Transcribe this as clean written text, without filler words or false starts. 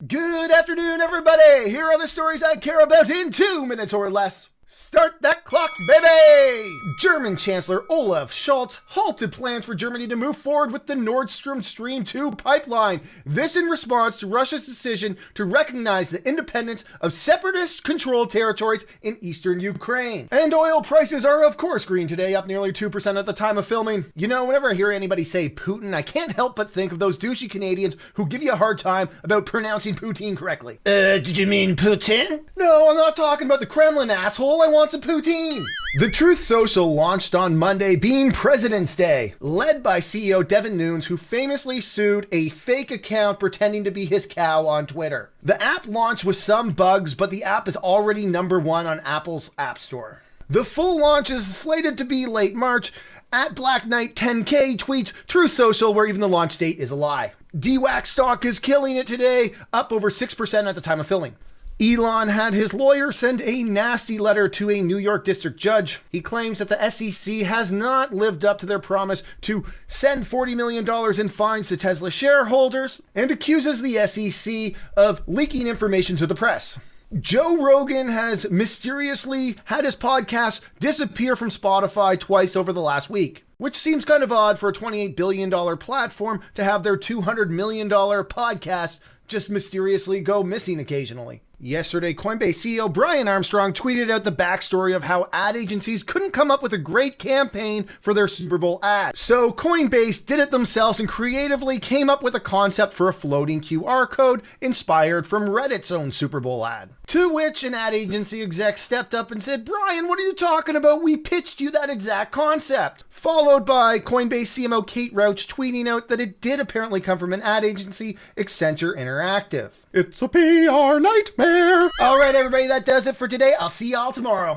Good afternoon, everybody! Here are the stories I care about in 2 minutes or less. Start that clock, baby! German Chancellor Olaf Scholz halted plans for Germany to move forward with the Nord Stream 2 pipeline. This in response to Russia's decision to recognize the independence of separatist-controlled territories in eastern Ukraine. And oil prices are, of course, green today, up nearly 2% at the time of filming. You know, whenever I hear anybody say Putin, I can't help but think of those douchey Canadians who give you a hard time about pronouncing Poutine correctly. Did you mean Putin? No, I'm not talking about the Kremlin, asshole. I want some poutine. The Truth Social launched on Monday, being President's Day, led by CEO Devin Nunes, who famously sued a fake account pretending to be his cow on Twitter. The app launched with some bugs, but the app is already #1 on Apple's App Store. The full launch is slated to be late March. At Black Knight 10K tweets Truth Social, where even the launch date is a lie. DWAC stock is killing it today, up over 6% at the time of filming. Elon had his lawyer send a nasty letter to a New York district judge. He claims that the SEC has not lived up to their promise to send $40 million in fines to Tesla shareholders and accuses the SEC of leaking information to the press. Joe Rogan has mysteriously had his podcast disappear from Spotify twice over the last week, which seems kind of odd for a $28 billion platform to have their $200 million podcast just mysteriously go missing occasionally. Yesterday, Coinbase CEO Brian Armstrong tweeted out the backstory of how ad agencies couldn't come up with a great campaign for their Super Bowl ad. So Coinbase did it themselves and creatively came up with a concept for a floating QR code inspired from Reddit's own Super Bowl ad. To which an ad agency exec stepped up and said, "Brian, what are you talking about? We pitched you that exact concept." Followed by Coinbase CMO Kate Rouch tweeting out that it did apparently come from an ad agency, Accenture Interactive. It's a PR nightmare. All right, everybody, that does it for today. I'll see y'all tomorrow.